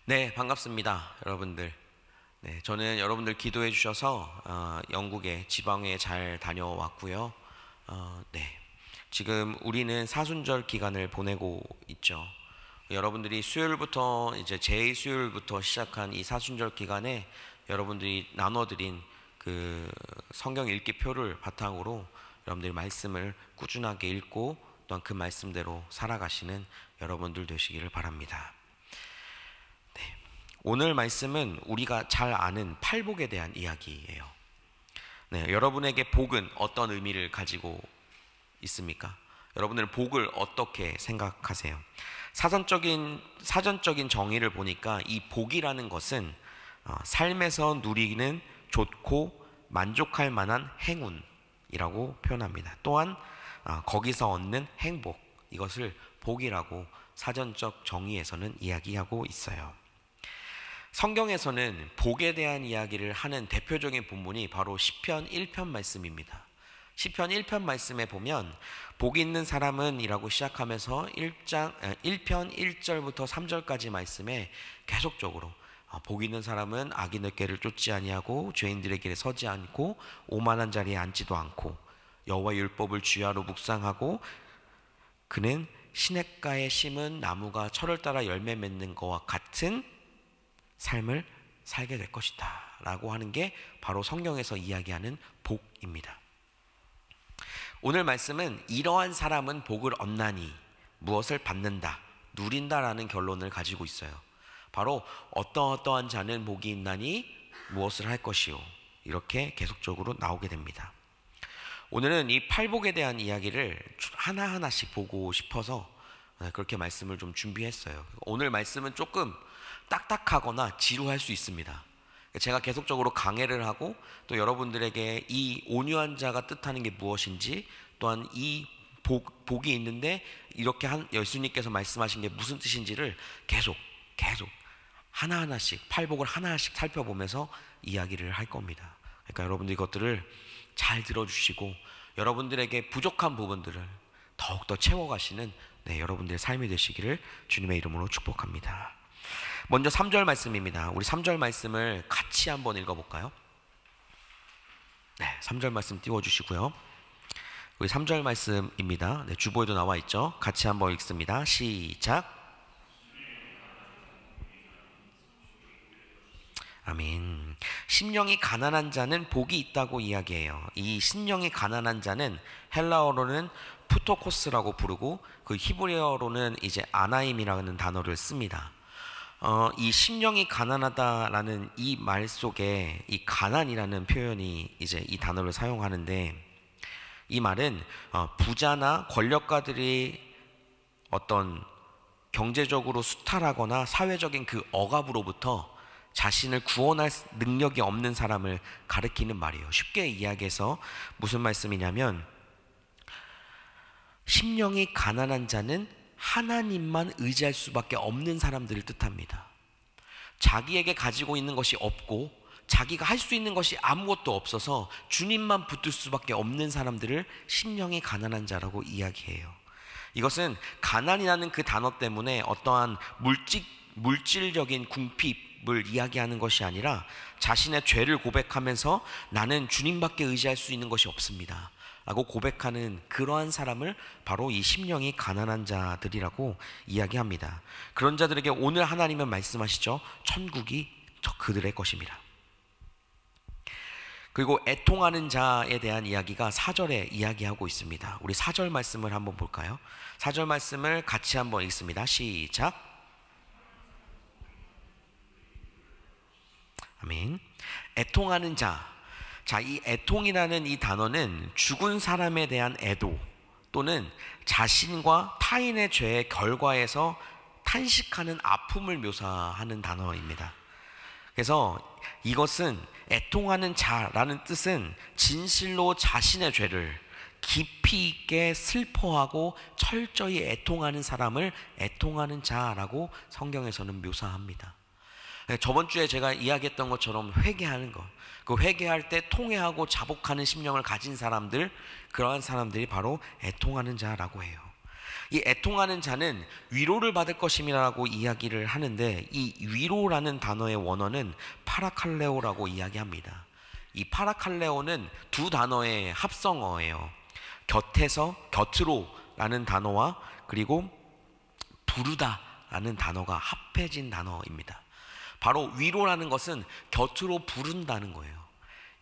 네, 반갑습니다, 여러분들. 네, 저는 여러분들 기도해 주셔서 영국의 지방에 잘 다녀왔고요. 네, 지금 우리는 사순절 기간을 보내고 있죠. 여러분들이 수요일부터 이제 제2수요일부터 시작한 이 사순절 기간에 여러분들이 나눠드린 그 성경 읽기표를 바탕으로 여러분들이 말씀을 꾸준하게 읽고 또한 그 말씀대로 살아가시는 여러분들 되시기를 바랍니다. 오늘 말씀은 우리가 잘 아는 팔복에 대한 이야기예요. 네, 여러분에게 복은 어떤 의미를 가지고 있습니까? 여러분들은 복을 어떻게 생각하세요? 사전적인 정의를 보니까 이 복이라는 것은 삶에서 누리는 좋고 만족할 만한 행운이라고 표현합니다. 또한 거기서 얻는 행복, 이것을 복이라고 사전적 정의에서는 이야기하고 있어요. 성경에서는 복에 대한 이야기를 하는 대표적인 본문이 바로 시편 1편 말씀입니다. 시편 1편 말씀에 보면 복 있는 사람은 이라고 시작하면서 1편 1절부터 3절까지 말씀에 계속적으로 복 있는 사람은 악인의 길을 쫓지 아니하고 죄인들의 길에 서지 않고 오만한 자리에 앉지도 않고 여호와의 율법을 주야로 묵상하고 그는 시냇가에 심은 나무가 철을 따라 열매 맺는 것과 같은 삶을 살게 될 것이다 라고 하는 게 바로 성경에서 이야기하는 복입니다. 오늘 말씀은 이러한 사람은 복을 얻나니 무엇을 받는다, 누린다라는 결론을 가지고 있어요. 바로 어떠한 자는 복이 있나니 무엇을 할 것이요, 이렇게 계속적으로 나오게 됩니다. 오늘은 이 팔복에 대한 이야기를 하나하나씩 보고 싶어서 그렇게 말씀을 좀 준비했어요. 오늘 말씀은 조금 딱딱하거나 지루할 수 있습니다. 제가 계속적으로 강해를 하고 또 여러분들에게 이 온유한 자가 뜻하는 게 무엇인지, 또한 이 복이 있는데 이렇게 예수님께서 말씀하신 게 무슨 뜻인지를 계속 하나하나씩, 팔복을 하나하나씩 살펴보면서 이야기를 할 겁니다. 그러니까 여러분들 이것들을 잘 들어주시고 여러분들에게 부족한 부분들을 더욱더 채워가시는 여러분들의 삶이 되시기를 주님의 이름으로 축복합니다. 먼저 3절 말씀입니다. 우리 3절 말씀을 같이 한번 읽어볼까요? 네, 3절 말씀 띄워주시고요. 우리 3절 말씀입니다. 네, 주보에도 나와 있죠. 같이 한번 읽습니다. 시작. 아멘. 심령이 가난한 자는 복이 있다고 이야기해요. 이 심령이 가난한 자는 헬라어로는 푸토코스라고 부르고 그 히브리어로는 이제 아나임이라는 단어를 씁니다. 이 심령이 가난하다라는 이 말 속에 이 가난이라는 표현이 이제 이 단어를 사용하는데, 이 말은 부자나 권력가들이 어떤 경제적으로 수탈하거나 사회적인 그 억압으로부터 자신을 구원할 능력이 없는 사람을 가리키는 말이에요. 쉽게 이야기해서 무슨 말씀이냐면, 심령이 가난한 자는 하나님만 의지할 수밖에 없는 사람들을 뜻합니다. 자기에게 가지고 있는 것이 없고 자기가 할 수 있는 것이 아무것도 없어서 주님만 붙들 수밖에 없는 사람들을 심령이 가난한 자라고 이야기해요. 이것은 가난이라는 그 단어 때문에 어떠한 물질적인 궁핍을 이야기하는 것이 아니라 자신의 죄를 고백하면서 나는 주님밖에 의지할 수 있는 것이 없습니다 라고 고백하는 그러한 사람을 바로 이 심령이 가난한 자들이라고 이야기합니다. 그런 자들에게 오늘 하나님은 말씀하시죠. 천국이 그들의 것입니다. 그리고 애통하는 자에 대한 이야기가 4절에 이야기하고 있습니다. 우리 4절 말씀을 한번 볼까요? 4절 말씀을 같이 한번 읽습니다. 시작. 아멘. 애통하는 자. 자, 이 애통이라는 이 단어는 죽은 사람에 대한 애도 또는 자신과 타인의 죄의 결과에서 탄식하는 아픔을 묘사하는 단어입니다. 그래서 이것은 애통하는 자라는 뜻은 진실로 자신의 죄를 깊이 있게 슬퍼하고 철저히 애통하는 사람을 애통하는 자라고 성경에서는 묘사합니다. 저번 주에 제가 이야기했던 것처럼 회개하는 것, 그 회개할 때 통회하고 자복하는 심령을 가진 사람들, 그러한 사람들이 바로 애통하는 자라고 해요. 이 애통하는 자는 위로를 받을 것임이라고 이야기를 하는데, 이 위로라는 단어의 원어는 파라칼레오라고 이야기합니다. 이 파라칼레오는 두 단어의 합성어예요. 곁에서, 곁으로라는 단어와 그리고 부르다라는 단어가 합해진 단어입니다. 바로 위로라는 것은 곁으로 부른다는 거예요.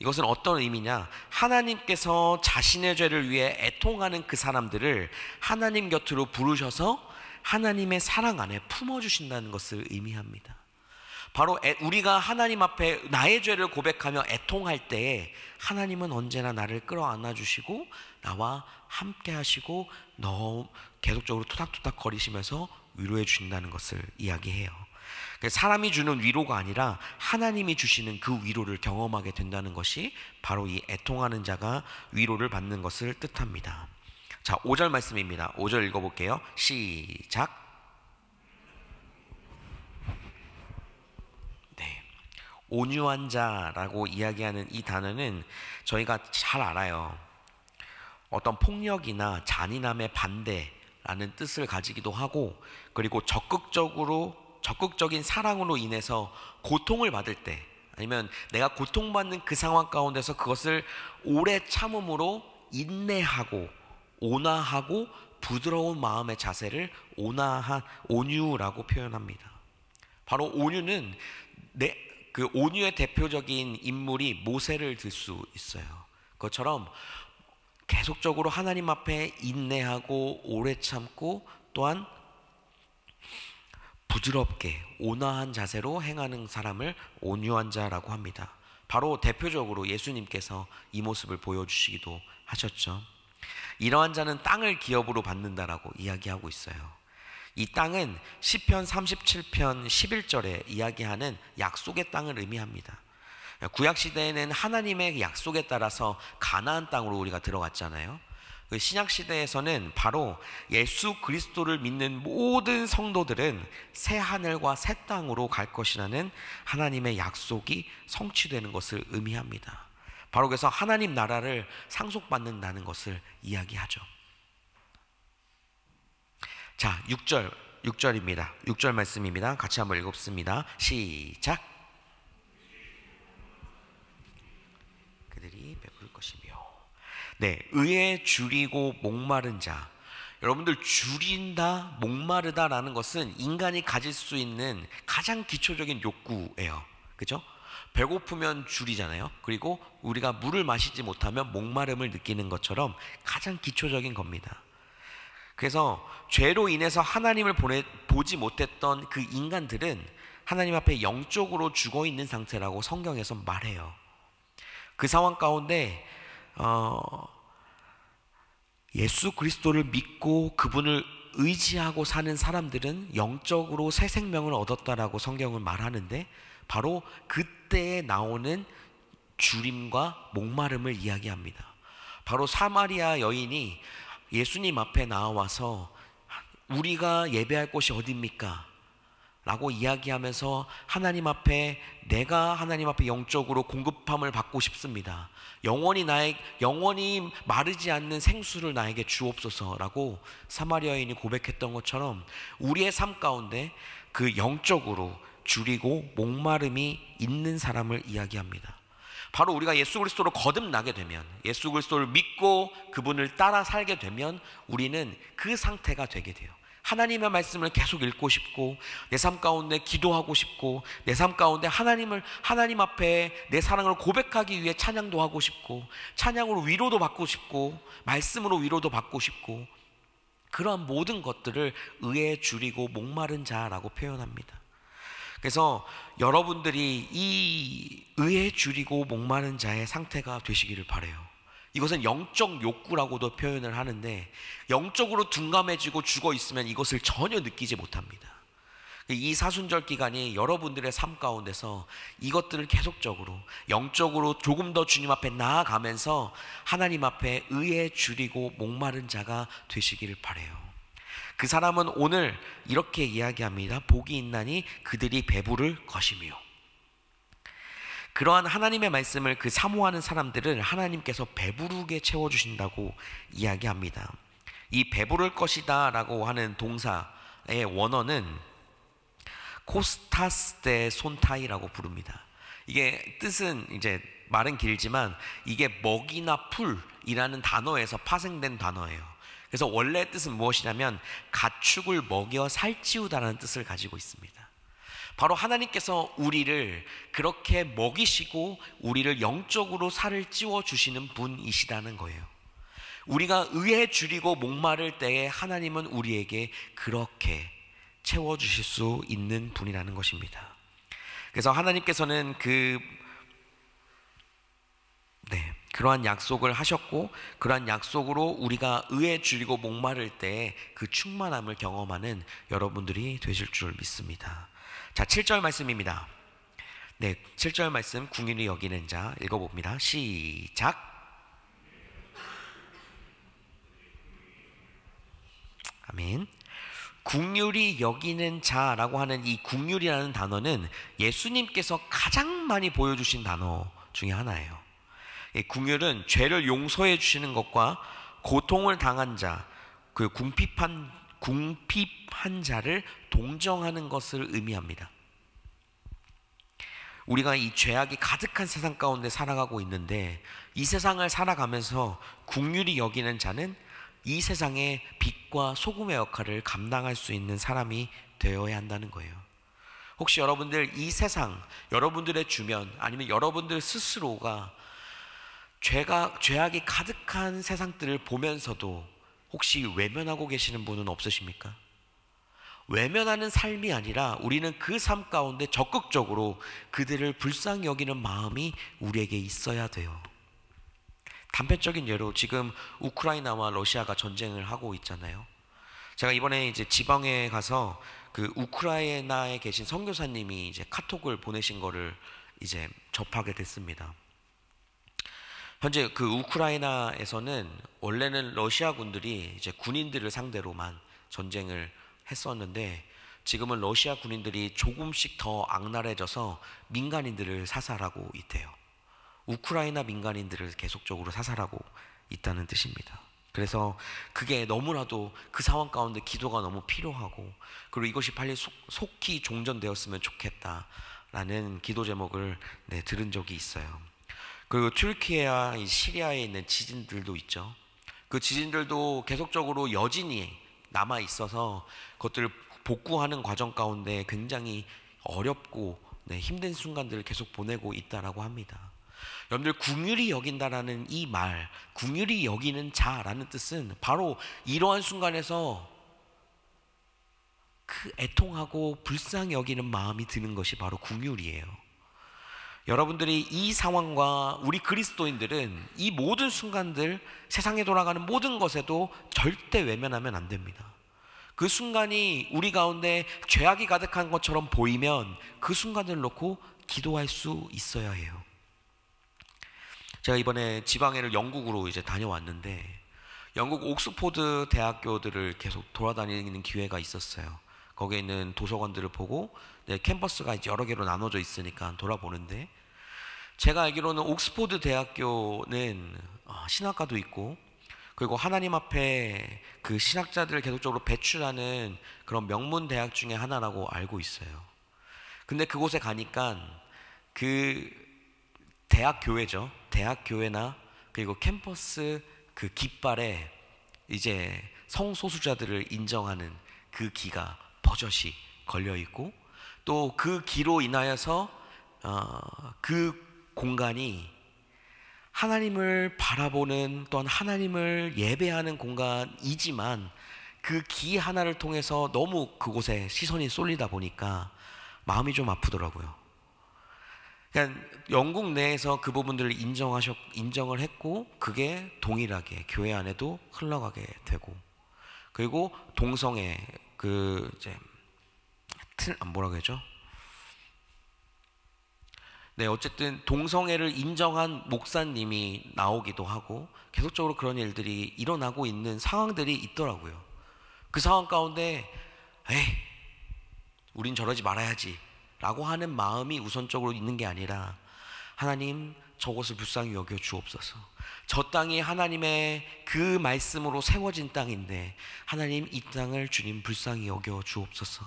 이것은 어떤 의미냐? 하나님께서 자신의 죄를 위해 애통하는 그 사람들을 하나님 곁으로 부르셔서 하나님의 사랑 안에 품어주신다는 것을 의미합니다. 바로 우리가 하나님 앞에 나의 죄를 고백하며 애통할 때에 하나님은 언제나 나를 끌어안아 주시고 나와 함께 하시고 계속적으로 토닥토닥 거리시면서 위로해 주신다는 것을 이야기해요. 사람이 주는 위로가 아니라 하나님이 주시는 그 위로를 경험하게 된다는 것이 바로 이 애통하는 자가 위로를 받는 것을 뜻합니다. 자, 5절 말씀입니다. 5절 읽어볼게요. 시작. 네, 온유한 자라고 이야기하는 이 단어는 저희가 잘 알아요. 어떤 폭력이나 잔인함의 반대라는 뜻을 가지기도 하고, 그리고 적극적인 사랑으로 인해서 고통을 받을 때, 아니면 내가 고통받는 그 상황 가운데서 그것을 오래 참음으로 인내하고 온화하고 부드러운 마음의 자세를 온유라고 표현합니다. 바로 온유는 그 온유의 대표적인 인물이 모세를 들 수 있어요. 그것처럼 계속적으로 하나님 앞에 인내하고 오래 참고 또한 부드럽게 온화한 자세로 행하는 사람을 온유한 자라고 합니다. 바로 대표적으로 예수님께서 이 모습을 보여주시기도 하셨죠. 이러한 자는 땅을 기업으로 받는다라고 이야기하고 있어요. 이 땅은 시편 37편 11절에 이야기하는 약속의 땅을 의미합니다. 구약시대에는 하나님의 약속에 따라서 가나안 땅으로 우리가 들어갔잖아요. 신약시대에서는 바로 예수 그리스도를 믿는 모든 성도들은 새 하늘과 새 땅으로 갈 것이라는 하나님의 약속이 성취되는 것을 의미합니다. 바로 그래서 하나님 나라를 상속받는다는 것을 이야기하죠. 자, 6절입니다. 6절 말씀입니다. 같이 한번 읽습니다. 시작. 그들이 베풀 것이며. 네, 의에 줄이고 목마른 자. 여러분들, 줄인다, 목마르다라는 것은 인간이 가질 수 있는 가장 기초적인 욕구예요. 그죠? 배고프면 줄이잖아요. 그리고 우리가 물을 마시지 못하면 목마름을 느끼는 것처럼 가장 기초적인 겁니다. 그래서 죄로 인해서 하나님을 보지 못했던 그 인간들은 하나님 앞에 영적으로 죽어 있는 상태라고 성경에서 말해요. 그 상황 가운데 예수 그리스도를 믿고 그분을 의지하고 사는 사람들은 영적으로 새 생명을 얻었다라고 성경은 말하는데, 바로 그때에 나오는 주림과 목마름을 이야기합니다. 바로 사마리아 여인이 예수님 앞에 나와서 우리가 예배할 곳이 어디입니까? 라고 이야기하면서 하나님 앞에, 내가 하나님 앞에 영적으로 공급함을 받고 싶습니다. 영원히 마르지 않는 생수를 나에게 주옵소서라고 사마리아 여인이 고백했던 것처럼 우리의 삶 가운데 그 영적으로 줄이고 목마름이 있는 사람을 이야기합니다. 바로 우리가 예수 그리스도로 거듭나게 되면, 예수 그리스도를 믿고 그분을 따라 살게 되면 우리는 그 상태가 되게 돼요. 하나님의 말씀을 계속 읽고 싶고, 내 삶 가운데 기도하고 싶고, 내 삶 가운데 하나님 앞에 내 사랑을 고백하기 위해 찬양도 하고 싶고, 찬양으로 위로도 받고 싶고, 말씀으로 위로도 받고 싶고, 그러한 모든 것들을 의에 줄이고 목마른 자라고 표현합니다. 그래서 여러분들이 이 의에 줄이고 목마른 자의 상태가 되시기를 바라요. 이것은 영적 욕구라고도 표현을 하는데, 영적으로 둔감해지고 죽어 있으면 이것을 전혀 느끼지 못합니다. 이 사순절 기간이 여러분들의 삶 가운데서 이것들을 계속적으로 영적으로 조금 더 주님 앞에 나아가면서 하나님 앞에 의에 줄이고 목마른 자가 되시기를 바라요. 그 사람은 오늘 이렇게 이야기합니다. 복이 있나니 그들이 배부를 것이며. 그러한 하나님의 말씀을 사모하는 사람들을 하나님께서 배부르게 채워주신다고 이야기합니다. 이 배부를 것이다 라고 하는 동사의 원어는 코스타스 데 손타이라고 부릅니다. 이게 뜻은 이제 말은 길지만 이게 먹이나 풀이라는 단어에서 파생된 단어예요. 그래서 원래 뜻은 무엇이냐면 가축을 먹여 살찌우다라는 뜻을 가지고 있습니다. 바로 하나님께서 우리를 그렇게 먹이시고 우리를 영적으로 살을 찌워 주시는 분이시다는 거예요. 우리가 의에 줄이고 목마를 때에 하나님은 우리에게 그렇게 채워주실 수 있는 분이라는 것입니다. 그래서 하나님께서는 그러한 약속을 하셨고, 그러한 약속으로 우리가 의에 줄이고 목마를 때에 그 충만함을 경험하는 여러분들이 되실 줄 믿습니다. 자, 7절 말씀입니다. 7절 말씀 궁휼히 여기는 자 읽어봅니다. 시작. 아멘. 긍휼히 여기는 자라고 하는 이 긍휼이라는 단어는 예수님께서 가장 많이 보여주신 단어 중에 하나예요. 긍휼은 죄를 용서해 주시는 것과 고통을 당한 자, 그 궁핍한 자를 동정하는 것을 의미합니다. 우리가 이 죄악이 가득한 세상 가운데 살아가고 있는데, 이 세상을 살아가면서 긍휼히 여기는 자는 이 세상의 빛과 소금의 역할을 감당할 수 있는 사람이 되어야 한다는 거예요. 혹시 여러분들 이 세상, 여러분들의 주변, 아니면 여러분들 스스로가 죄악이 가득한 세상들을 보면서도 혹시 외면하고 계시는 분은 없으십니까? 외면하는 삶이 아니라 우리는 그 삶 가운데 적극적으로 그들을 불쌍히 여기는 마음이 우리에게 있어야 돼요. 단편적인 예로 지금 우크라이나와 러시아가 전쟁을 하고 있잖아요. 제가 이번에 이제 지방에 가서 그 우크라이나에 계신 선교사님이 이제 카톡을 보내신 거를 이제 접하게 됐습니다. 현재 그 우크라이나에서는 원래는 러시아 군들이 이제 군인들을 상대로만 전쟁을 했었는데, 지금은 러시아 군인들이 조금씩 더 악랄해져서 민간인들을 사살하고 있대요. 우크라이나 민간인들을 계속적으로 사살하고 있다는 뜻입니다. 그래서 그게 너무나도 그 상황 가운데 기도가 너무 필요하고, 그리고 이것이 빨리 속히 종전되었으면 좋겠다라는 기도 제목을 들은 적이 있어요. 그리고 튀르키예와 시리아에 있는 지진들도 있죠. 그 지진들도 계속적으로 여진이 남아 있어서 그것들을 복구하는 과정 가운데 굉장히 어렵고 힘든 순간들을 계속 보내고 있다라고 합니다. 여러분들, 긍휼히 여긴다라는 이 말, 긍휼히 여기는 자라는 뜻은 바로 이러한 순간에서 그 애통하고 불쌍히 여기는 마음이 드는 것이 바로 긍휼이에요. 여러분들이 이 상황과 우리 그리스도인들은 이 모든 순간들, 세상에 돌아가는 모든 것에도 절대 외면하면 안 됩니다. 그 순간이 우리 가운데 죄악이 가득한 것처럼 보이면 그 순간을 놓고 기도할 수 있어야 해요. 제가 이번에 지방에를 영국으로 이제 다녀왔는데, 영국 옥스포드 대학교들을 계속 돌아다니는 기회가 있었어요. 거기에 있는 도서관들을 보고 캠퍼스가 이제 여러 개로 나눠져 있으니까 돌아보는데, 제가 알기로는 옥스포드 대학교는 신학과도 있고, 그리고 하나님 앞에 그 신학자들을 계속적으로 배출하는 그런 명문 대학 중에 하나라고 알고 있어요. 근데 그곳에 가니까 그 대학 교회죠. 대학 교회나 그리고 캠퍼스 그 깃발에 이제 성소수자들을 인정하는 그 기가 버젓이 걸려 있고, 또 그 기로 인하여서 그 공간이 하나님을 바라보는, 또한 하나님을 예배하는 공간이지만 그 기 하나를 통해서 너무 그곳에 시선이 쏠리다 보니까 마음이 좀 아프더라고요. 그러니까 영국 내에서 그 부분들을 인정을 했고, 그게 동일하게 교회 안에도 흘러가게 되고, 그리고 동성애 그 이제 뭐라고 하죠? 어쨌든 동성애를 인정한 목사님이 나오기도 하고, 계속적으로 그런 일들이 일어나고 있는 상황들이 있더라고요. 그 상황 가운데 우린 저러지 말아야지 라고 하는 마음이 우선적으로 있는 게 아니라, 하나님, 저것을 불쌍히 여겨 주옵소서. 저 땅이 하나님의 그 말씀으로 세워진 땅인데 하나님, 이 땅을 주님 불쌍히 여겨 주옵소서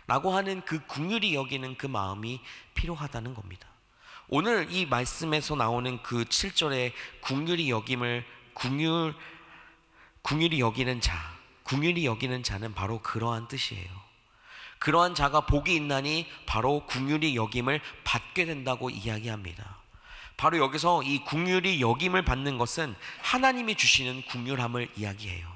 라고 하는 그 긍휼히 여기는 그 마음이 필요하다는 겁니다. 오늘 이 말씀에서 나오는 그 7절의 긍휼히 여김을 긍휼히 여기는 자, 긍휼히 여기는 자는 바로 그러한 뜻이에요. 그러한 자가 복이 있나니 바로 긍휼히 여김을 받게 된다고 이야기합니다. 바로 여기서 이 긍휼히 여김을 받는 것은 하나님이 주시는 긍휼함을 이야기해요.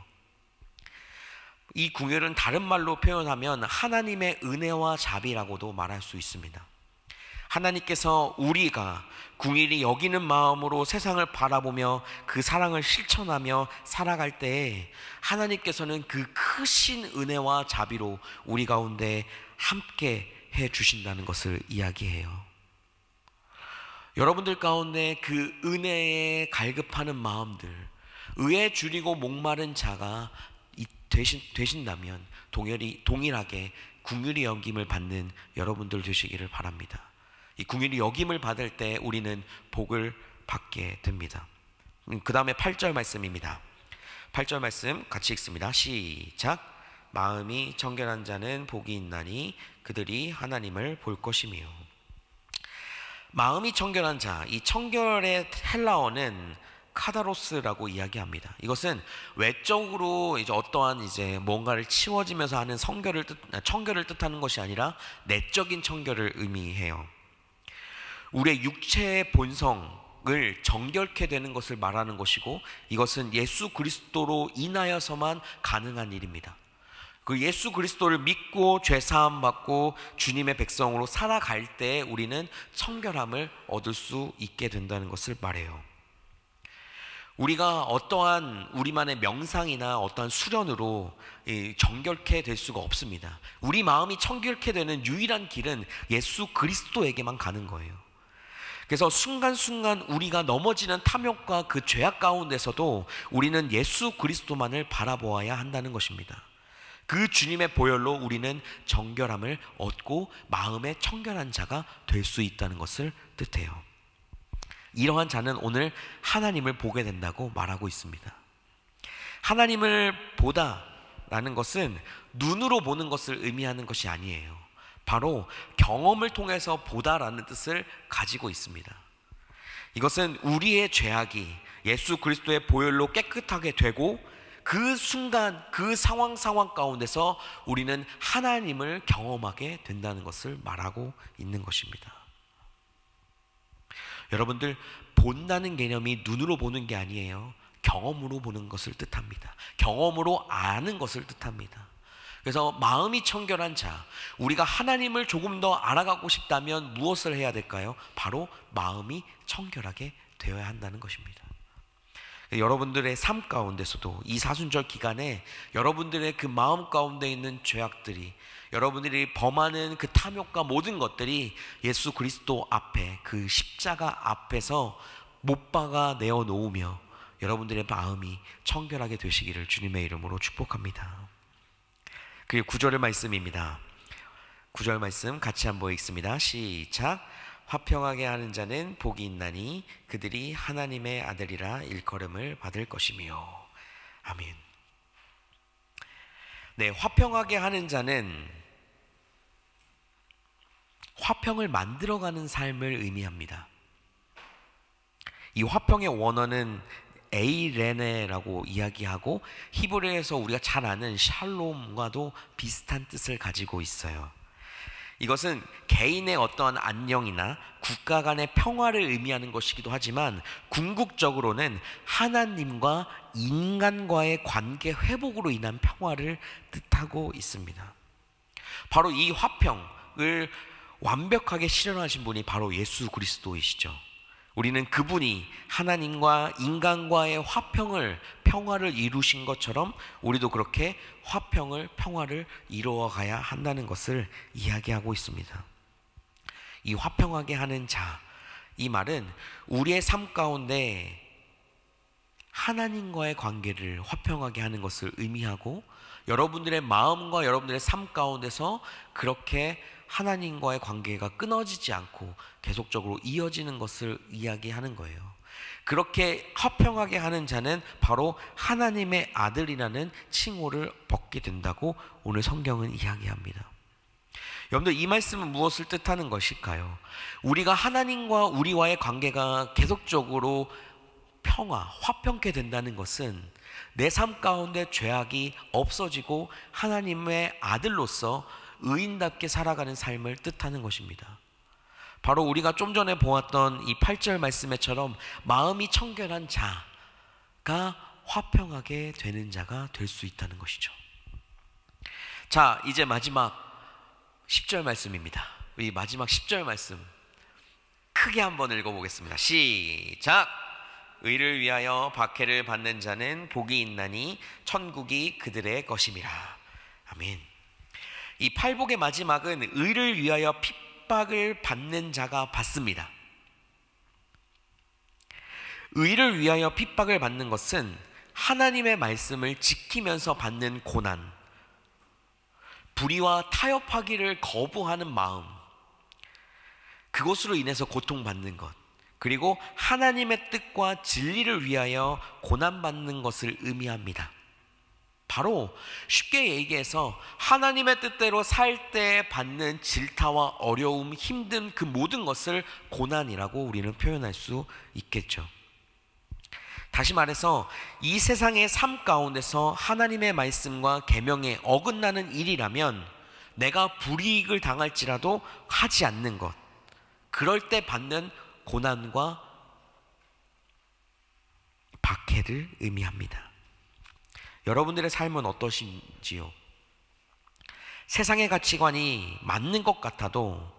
이 긍휼은 다른 말로 표현하면 하나님의 은혜와 자비라고도 말할 수 있습니다. 하나님께서 우리가 긍휼히 여기는 마음으로 세상을 바라보며 그 사랑을 실천하며 살아갈 때에 하나님께서는 그 크신 은혜와 자비로 우리 가운데 함께 해 주신다는 것을 이야기해요. 여러분들 가운데 그 은혜에 갈급하는 마음들, 의에 줄이고 목마른 자가 되신다면 동일하게 긍휼히 여김을 받는 여러분들 되시기를 바랍니다. 이 긍휼히 여김을 받을 때 우리는 복을 받게 됩니다. 그 다음에 8절 말씀입니다. 8절 말씀 같이 읽습니다. 시작. 마음이 청결한 자는 복이 있나니 그들이 하나님을 볼 것이며. 마음이 청결한 자, 이 청결의 헬라어는 카다로스라고 이야기합니다. 이것은 외적으로 이제 어떠한 이제 뭔가를 치워지면서 하는 청결을 뜻하는 것이 아니라 내적인 청결을 의미해요. 우리의 육체의 본성을 정결케 되는 것을 말하는 것이고, 이것은 예수 그리스도로 인하여서만 가능한 일입니다. 그 예수 그리스도를 믿고 죄사함 받고 주님의 백성으로 살아갈 때 우리는 청결함을 얻을 수 있게 된다는 것을 말해요. 우리가 어떠한 우리만의 명상이나 어떠한 수련으로 정결케 될 수가 없습니다. 우리 마음이 청결케 되는 유일한 길은 예수 그리스도에게만 가는 거예요. 그래서 순간순간 우리가 넘어지는 탐욕과 그 죄악 가운데서도 우리는 예수 그리스도만을 바라보아야 한다는 것입니다. 그 주님의 보혈로 우리는 정결함을 얻고 마음의 청결한 자가 될 수 있다는 것을 뜻해요. 이러한 자는 오늘 하나님을 보게 된다고 말하고 있습니다. 하나님을 보다라는 것은 눈으로 보는 것을 의미하는 것이 아니에요. 바로 경험을 통해서 보다라는 뜻을 가지고 있습니다. 이것은 우리의 죄악이 예수 그리스도의 보혈로 깨끗하게 되고 그 순간 그 상황 가운데서 우리는 하나님을 경험하게 된다는 것을 말하고 있는 것입니다. 여러분들, 본다는 개념이 눈으로 보는 게 아니에요. 경험으로 보는 것을 뜻합니다. 경험으로 아는 것을 뜻합니다. 그래서 마음이 청결한 자, 우리가 하나님을 조금 더 알아가고 싶다면 무엇을 해야 될까요? 바로 마음이 청결하게 되어야 한다는 것입니다. 여러분들의 삶 가운데서도 이 사순절 기간에 여러분들의 그 마음 가운데 있는 죄악들이, 여러분들이 범하는 그 탐욕과 모든 것들이 예수 그리스도 앞에, 그 십자가 앞에서 못 박아 내어 놓으며 여러분들의 마음이 청결하게 되시기를 주님의 이름으로 축복합니다. 그리고 9절의 말씀입니다. 9절 말씀 같이 한번 읽습니다. 시작. 화평하게 하는 자는 복이 있나니 그들이 하나님의 아들이라 일컬음을 받을 것이며. 아멘. 네, 화평하게 하는 자는 화평을 만들어가는 삶을 의미합니다. 이 화평의 원어는 에이레네라고 이야기하고 히브리어에서 우리가 잘 아는 샬롬과도 비슷한 뜻을 가지고 있어요. 이것은 개인의 어떠한 안녕이나 국가 간의 평화를 의미하는 것이기도 하지만 궁극적으로는 하나님과 인간과의 관계 회복으로 인한 평화를 뜻하고 있습니다. 바로 이 화평을 완벽하게 실현하신 분이 바로 예수 그리스도이시죠. 우리는 그분이 하나님과 인간과의 평화를 이루신 것처럼 우리도 그렇게 평화를 이루어 가야 한다는 것을 이야기하고 있습니다. 이 화평하게 하는 자, 이 말은 우리의 삶 가운데 하나님과의 관계를 화평하게 하는 것을 의미하고 여러분들의 마음과 여러분들의 삶 가운데서 그렇게 하나님과의 관계가 끊어지지 않고 계속적으로 이어지는 것을 이야기하는 거예요. 그렇게 화평하게 하는 자는 바로 하나님의 아들이라는 칭호를 받게 된다고 오늘 성경은 이야기합니다. 여러분들, 이 말씀은 무엇을 뜻하는 것일까요? 우리가 하나님과 우리와의 관계가 계속적으로 화평케 된다는 것은 내 삶 가운데 죄악이 없어지고 하나님의 아들로서 의인답게 살아가는 삶을 뜻하는 것입니다. 바로 우리가 좀 전에 보았던 이 8절 말씀에처럼 마음이 청결한 자가 화평하게 되는 자가 될 수 있다는 것이죠. 자, 이제 마지막 10절 말씀입니다. 우리 마지막 10절 말씀 크게 한번 읽어보겠습니다. 시작! 의를 위하여 박해를 받는 자는 복이 있나니 천국이 그들의 것임이라. 아멘. 이 팔복의 마지막은 의를 위하여 핍박을 받는 자가 받습니다. 의를 위하여 핍박을 받는 것은 하나님의 말씀을 지키면서 받는 고난, 불의와 타협하기를 거부하는 마음, 그것으로 인해서 고통받는 것, 그리고 하나님의 뜻과 진리를 위하여 고난받는 것을 의미합니다. 바로 쉽게 얘기해서 하나님의 뜻대로 살 때 받는 질타와 어려움, 힘든 그 모든 것을 고난이라고 우리는 표현할 수 있겠죠. 다시 말해서 이 세상의 삶 가운데서 하나님의 말씀과 계명에 어긋나는 일이라면 내가 불이익을 당할지라도 하지 않는 것, 그럴 때 받는 고난과 박해를 의미합니다. 여러분들의 삶은 어떠신지요? 세상의 가치관이 맞는 것 같아도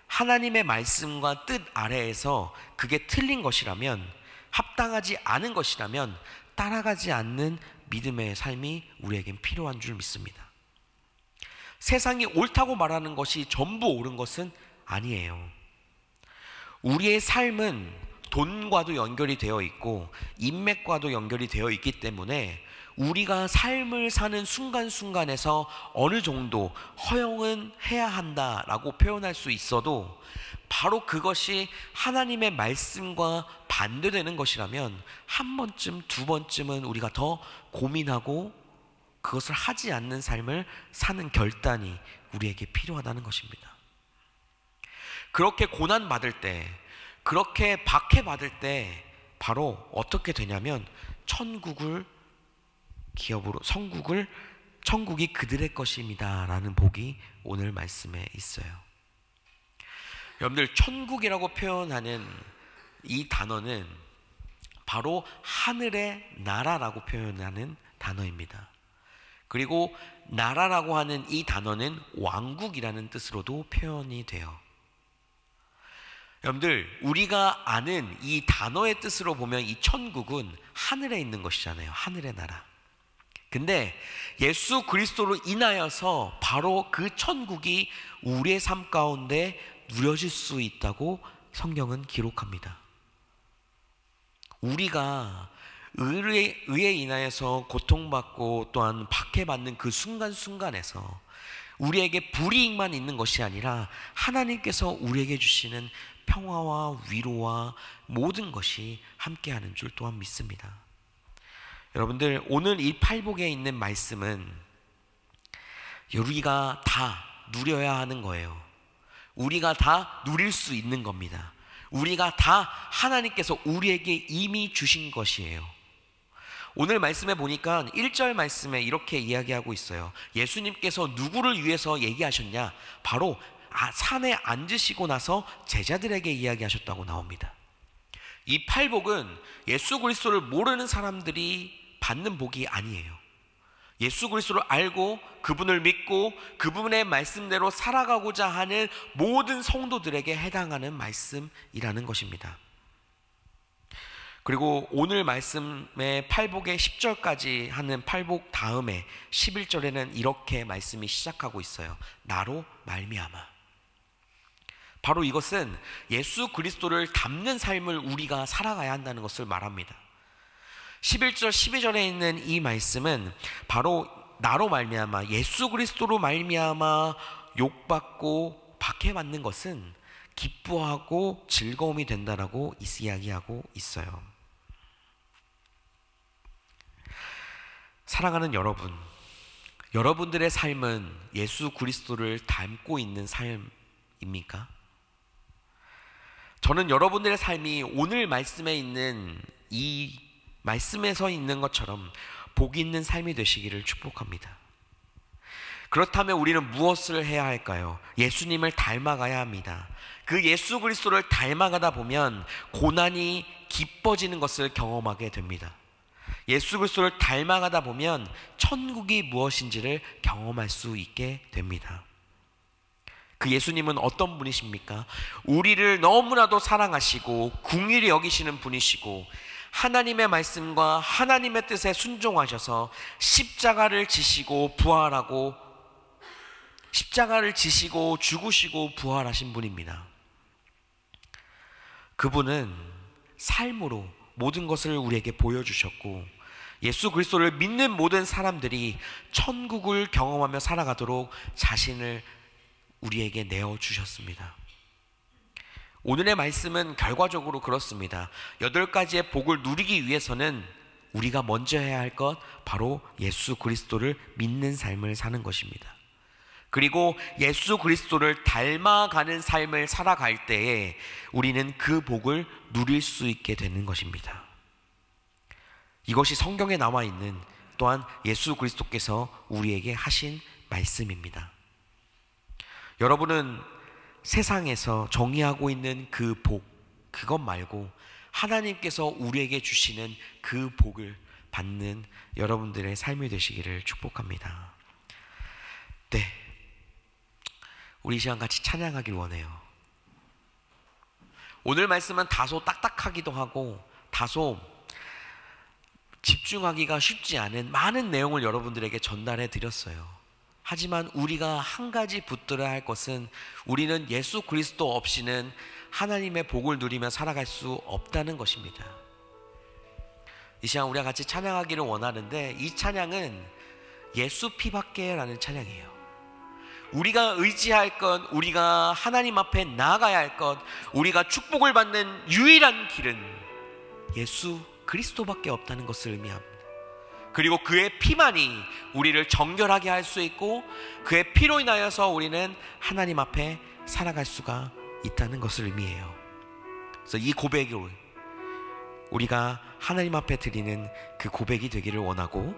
하나님의 말씀과 뜻 아래에서 그게 틀린 것이라면, 합당하지 않은 것이라면 따라가지 않는 믿음의 삶이 우리에겐 필요한 줄 믿습니다. 세상이 옳다고 말하는 것이 전부 옳은 것은 아니에요. 우리의 삶은 돈과도 연결이 되어 있고 인맥과도 연결이 되어 있기 때문에 우리가 삶을 사는 순간순간에서 어느 정도 허용은 해야 한다라고 표현할 수 있어도, 바로 그것이 하나님의 말씀과 반대되는 것이라면 한 번쯤, 두 번쯤은 우리가 더 고민하고 그것을 하지 않는 삶을 사는 결단이 우리에게 필요하다는 것입니다. 그렇게 고난받을 때, 그렇게 박해받을 때 바로 어떻게 되냐면 천국을 기업으로, 천국이 그들의 것입니다 라는 복이 오늘 말씀에 있어요. 여러분들, 천국이라고 표현하는 이 단어는 바로 하늘의 나라라고 표현하는 단어입니다. 그리고 나라라고 하는 이 단어는 왕국이라는 뜻으로도 표현이 돼요. 여러분들, 우리가 아는 이 단어의 뜻으로 보면 이 천국은 하늘에 있는 것이잖아요. 하늘의 나라. 근데 예수 그리스도로 인하여서 바로 그 천국이 우리의 삶 가운데 누려질 수 있다고 성경은 기록합니다. 우리가 의에 인하여서 고통받고 또한 박해받는 그 순간순간에서 우리에게 불이익만 있는 것이 아니라 하나님께서 우리에게 주시는 평화와 위로와 모든 것이 함께하는 줄 또한 믿습니다. 여러분들, 오늘 이 팔복에 있는 말씀은 우리가 다 누려야 하는 거예요. 우리가 다 누릴 수 있는 겁니다. 우리가 다 하나님께서 우리에게 이미 주신 것이에요. 오늘 말씀에 보니까 1절 말씀에 이렇게 이야기하고 있어요. 예수님께서 누구를 위해서 얘기하셨냐? 바로 산에 앉으시고 나서 제자들에게 이야기하셨다고 나옵니다. 이 팔복은 예수 그리스도를 모르는 사람들이 받는 복이 아니에요. 예수 그리스도를 알고 그분을 믿고 그분의 말씀대로 살아가고자 하는 모든 성도들에게 해당하는 말씀이라는 것입니다. 그리고 오늘 말씀의 팔복의 10절까지 하는 팔복 다음에 11절에는 이렇게 말씀이 시작하고 있어요. 나로 말미암아. 바로 이것은 예수 그리스도를 닮는 삶을 우리가 살아가야 한다는 것을 말합니다. 11절 12절에 있는 이 말씀은 바로 나로 말미암아, 예수 그리스도로 말미암아 욕받고 박해받는 것은 기뻐하고 즐거움이 된다라고 이야기하고 있어요. 사랑하는 여러분, 여러분들의 삶은 예수 그리스도를 닮고 있는 삶입니까? 저는 여러분들의 삶이 오늘 말씀에 있는 이 말씀에서 있는 것처럼 복 있는 삶이 되시기를 축복합니다. 그렇다면 우리는 무엇을 해야 할까요? 예수님을 닮아가야 합니다. 그 예수 그리스도를 닮아가다 보면 고난이 기뻐지는 것을 경험하게 됩니다. 예수 그리스도를 닮아가다 보면 천국이 무엇인지를 경험할 수 있게 됩니다. 그 예수님은 어떤 분이십니까? 우리를 너무나도 사랑하시고 긍휼히 여기시는 분이시고 하나님의 말씀과 하나님의 뜻에 순종하셔서 십자가를 지시고 부활하고 십자가를 지시고 죽으시고 부활하신 분입니다. 그분은 삶으로 모든 것을 우리에게 보여주셨고 예수 그리스도를 믿는 모든 사람들이 천국을 경험하며 살아가도록 자신을 우리에게 내어주셨습니다. 오늘의 말씀은 결과적으로 그렇습니다. 8가지의 복을 누리기 위해서는 우리가 먼저 해야 할 것 바로 예수 그리스도를 믿는 삶을 사는 것입니다. 그리고 예수 그리스도를 닮아가는 삶을 살아갈 때에 우리는 그 복을 누릴 수 있게 되는 것입니다. 이것이 성경에 나와 있는 또한 예수 그리스도께서 우리에게 하신 말씀입니다. 여러분은 세상에서 정의하고 있는 그 복, 그것 말고 하나님께서 우리에게 주시는 그 복을 받는 여러분들의 삶이 되시기를 축복합니다. 네, 우리 이 시간 같이 찬양하길 원해요. 오늘 말씀은 다소 딱딱하기도 하고 다소 집중하기가 쉽지 않은 많은 내용을 여러분들에게 전달해 드렸어요. 하지만 우리가 한 가지 붙들어야 할 것은 우리는 예수 그리스도 없이는 하나님의 복을 누리며 살아갈 수 없다는 것입니다. 이 시간 우리가 같이 찬양하기를 원하는데 이 찬양은 예수 피밖에 라는 찬양이에요. 우리가 의지할 것, 우리가 하나님 앞에 나아가야 할 것, 우리가 축복을 받는 유일한 길은 예수 그리스도밖에 없다는 것을 의미합니다. 그리고 그의 피만이 우리를 정결하게 할 수 있고 그의 피로 인하여서 우리는 하나님 앞에 살아갈 수가 있다는 것을 의미해요. 그래서 이 고백으로 우리가 하나님 앞에 드리는 그 고백이 되기를 원하고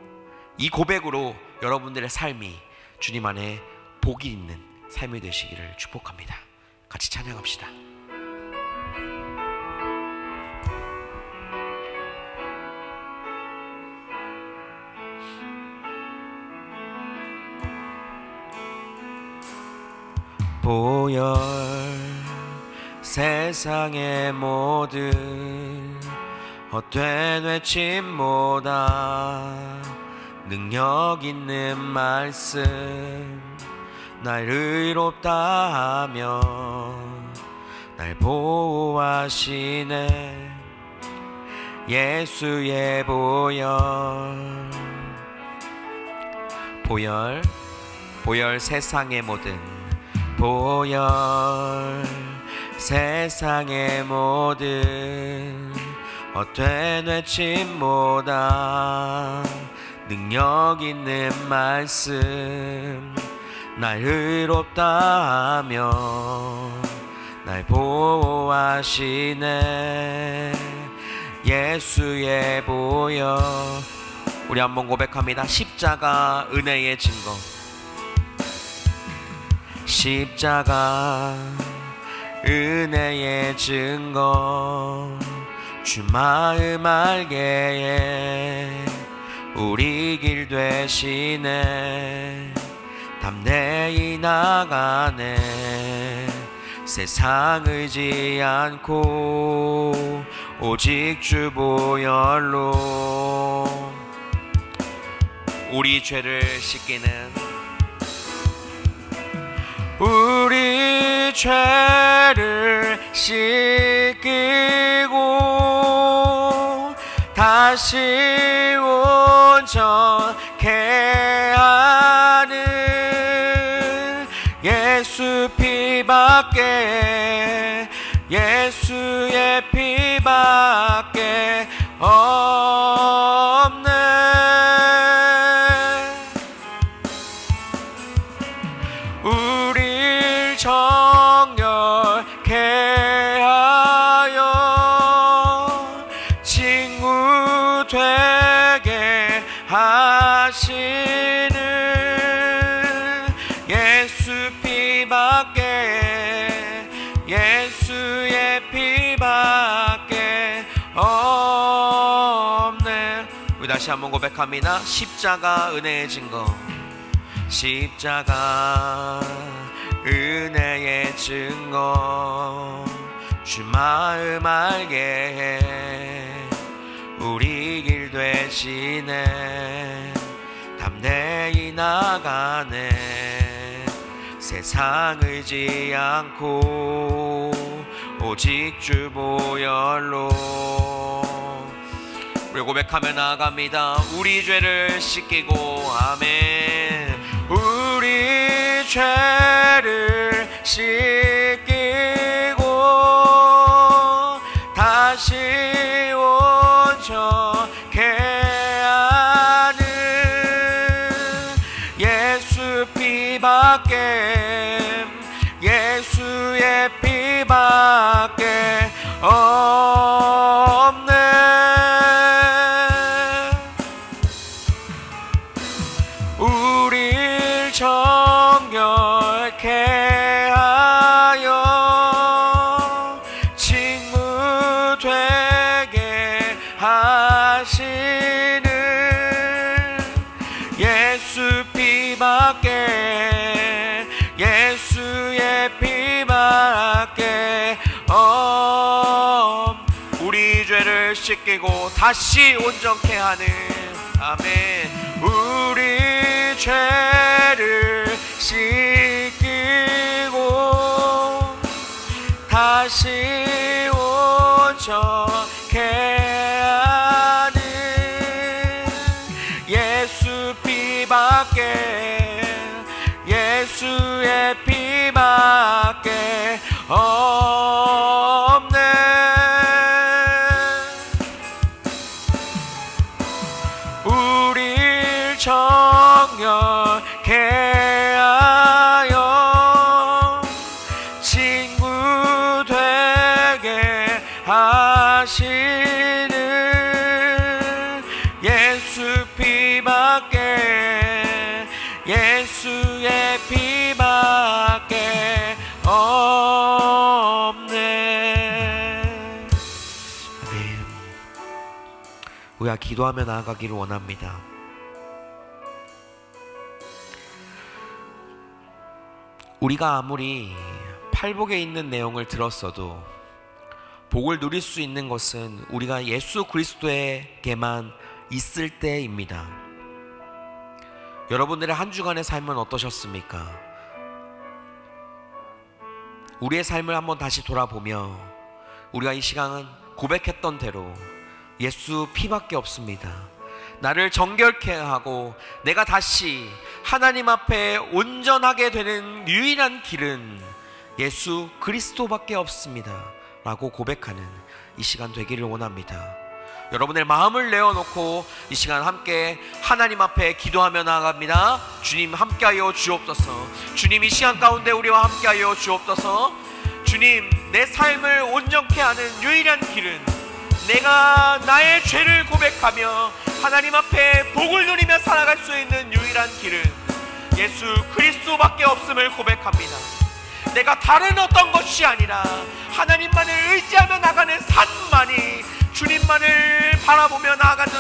이 고백으로 여러분들의 삶이 주님 안에 복이 있는 삶이 되시기를 축복합니다. 같이 찬양합시다. 보혈 세상의 모든 헛된 외침보다 능력 있는 말씀 날 의롭다 하며 날 보호하시네 예수의 보혈 세상의 모든 보혈 세상의 모든 헛된 외침보다 능력 있는 말씀 날 의롭다 하며 날 보호하시네 예수의 보혈. 우리 한번 고백합니다. 십자가 은혜의 증거, 십자가 은혜의 증거 주 마음 알게 우리 길 되시네 담대히 나가네 세상 의지 않고 오직 주 보혈로 우리 죄를 씻기는 우리 죄를 씻기고 다시 온전케 하는 예수 피밖에 피밖에 예수의 피밖에 없네. 우릴 정결케 하여 친구 되게 하시는 예수 피밖에 예수의 피밖에 없네. 우리 다시 한번 고백합니다. 십자가 은혜의 증거, 십자가 은혜의 증거, 주 마음 알게 해 우리 길 되시네. 담대히 나가네. 세상 의지 않고 오직 주 보혈로. 우리 고백하며 나아갑니다. 우리 죄를 씻기고 아멘. 우리 죄를 씻기고 다시 온전케 하는 예수 피밖에 예수의 피밖에 없네. 우릴 정결케 하여 친구 되게 하시는 예수 피밖에 예수의 피밖에 우리 죄를 씻기고 다시 온전케 하는 아멘. 우리 죄를 씻기고 다시 온전케 하는 예수 피밖에 예수의 피밖에 없네. 우릴 정결케 하여 친구 되게 하시는 예수 피밖에 예수의 피밖에 없네. 아멘. 우리가 기도하며 나아가기를 원합니다. 우리가 아무리 팔복에 있는 내용을 들었어도 복을 누릴 수 있는 것은 우리가 예수 그리스도에게만 있을 때입니다. 여러분들의 한 주간의 삶은 어떠셨습니까? 우리의 삶을 한번 다시 돌아보며 우리가 이 시간은 고백했던 대로 예수 피밖에 없습니다. 나를 정결케 하고 내가 다시 하나님 앞에 온전하게 되는 유일한 길은 예수 그리스도밖에 없습니다 라고 고백하는 이 시간 되기를 원합니다. 여러분의 마음을 내어놓고 이 시간 함께 하나님 앞에 기도하며 나아갑니다. 주님 함께하여 주옵소서. 주님 이 시간 가운데 우리와 함께하여 주옵소서. 주님 내 삶을 온전케 하는 유일한 길은 내가 나의 죄를 고백하며 하나님 앞에 복을 누리며 살아갈 수 있는 유일한 길은 예수 그리스도밖에 없음을 고백합니다. 내가 다른 어떤 것이 아니라 하나님만을 의지하며 나가는 삶만이 주님만을 바라보며 나아가는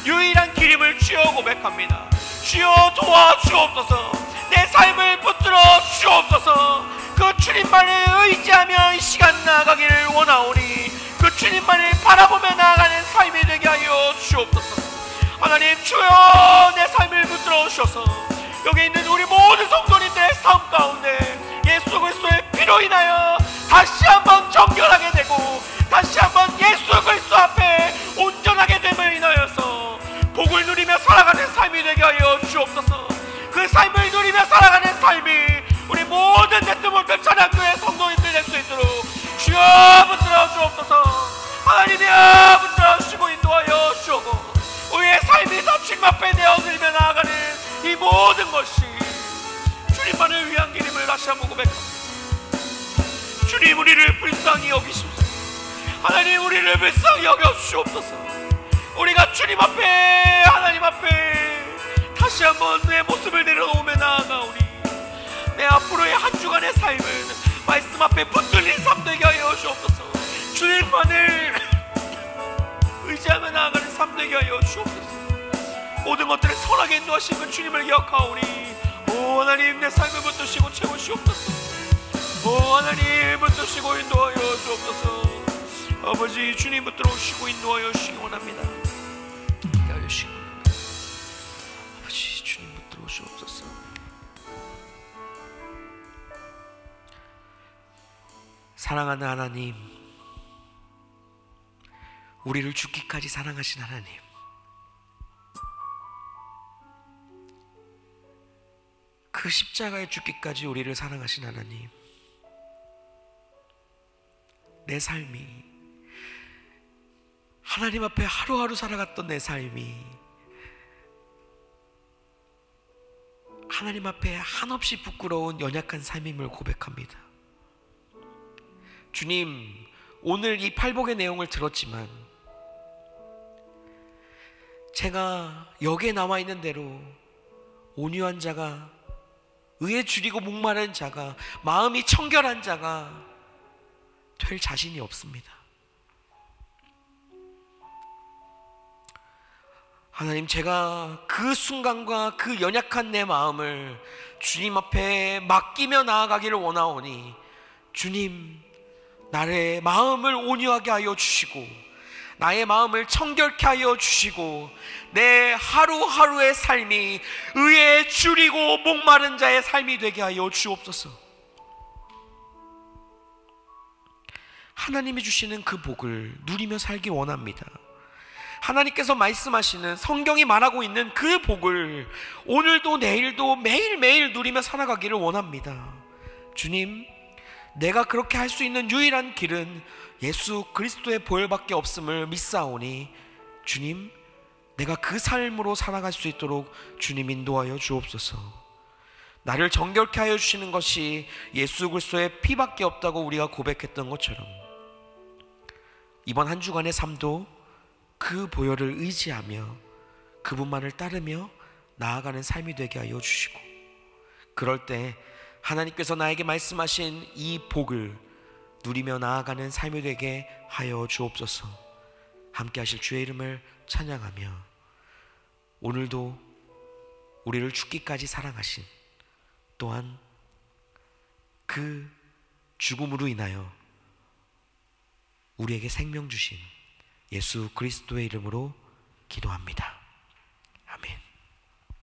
유일한 길임을 주여 고백합니다. 주여 도와주옵소서. 내 삶을 붙들어 주옵소서. 그 주님만을 의지하며 이 시간 나아가기를 원하오니 그 주님만을 바라보며 나아가는 삶이 되게 하여 주옵소서. 하나님 주여 내 삶을 붙들어 주셔서 여기 있는 우리 모든 성도님들의 삶 가운데 예수 그리스도의 피로 인하여 다시 한번 정결하게 되고 다시 한번 예수 그리스도 앞에 온전하게 됨을 인하여서 복을 누리며 살아가는 삶이 되게 하여 주옵소서. 그 삶을 누리며 살아가는 삶이 우리 모든 네트워크 찬양교회 성도님 붙들어 주옵소서. 하나님이여 붙들어 주시고 인도하여 주옵고 우리의 삶이 다 주님 앞에 내어드리며 나아가는 이 모든 것이 주님만을 위한 길임을 다시 한번 고백합니다. 주님 우리를 불쌍히 여기시옵소서. 하나님 우리를 불쌍히 여겨주시옵소서. 우리가 주님 앞에 하나님 앞에 다시 한번 내 모습을 내려놓으며 나아가오니 내 앞으로의 한 주간의 삶은 말씀 앞에 붙들린 삶 되게 하여 주옵소서. 주님만을 의지하며 나아가는 삶 되게 하여 주옵소서. 모든 것들을 선하게 인도하시는 주님을 기억하오니 오 하나님 내 삶을 붙드시고 채우시옵소서. 오 하나님 붙드시고 인도하여 주옵소서. 아버지 주님 붙들어 오시고 인도하여 주시기 원합니다. 인도하여 주시기 원합니다. 아버지 주님 붙들어 오시옵소서. 사랑하는 하나님, 우리를 죽기까지 사랑하신 하나님, 그 십자가에 죽기까지 우리를 사랑하신 하나님, 내 삶이 하나님 앞에 하루하루 살아갔던 내 삶이 하나님 앞에 한없이 부끄러운 연약한 삶임을 고백합니다. 주님, 오늘 이 팔복의 내용을 들었지만 제가 여기에 나와 있는 대로 온유한 자가, 의에 줄이고 목마른 자가, 마음이 청결한 자가 될 자신이 없습니다. 하나님, 제가 그 순간과 그 연약한 내 마음을 주님 앞에 맡기며 나아가기를 원하오니 주님, 나의 마음을 온유하게 하여 주시고 나의 마음을 청결케 하여 주시고 내 하루하루의 삶이 의에 줄이고 목마른 자의 삶이 되게 하여 주옵소서. 하나님이 주시는 그 복을 누리며 살기 원합니다. 하나님께서 말씀하시는, 성경이 말하고 있는 그 복을 오늘도 내일도 매일매일 누리며 살아가기를 원합니다. 주님, 내가 그렇게 할 수 있는 유일한 길은 예수 그리스도의 보혈밖에 없음을 믿사오니 주님, 내가 그 삶으로 살아갈 수 있도록 주님 인도하여 주옵소서. 나를 정결케 하여 주시는 것이 예수 그리스도의 피밖에 없다고 우리가 고백했던 것처럼 이번 한 주간의 삶도 그 보혈을 의지하며 그분만을 따르며 나아가는 삶이 되게 하여 주시고, 그럴 때 하나님께서 나에게 말씀하신 이 복을 누리며 나아가는 삶이 되게 하여 주옵소서. 함께 하실 주의 이름을 찬양하며 오늘도 우리를 죽기까지 사랑하신, 또한 그 죽음으로 인하여 우리에게 생명 주신 예수 그리스도의 이름으로 기도합니다.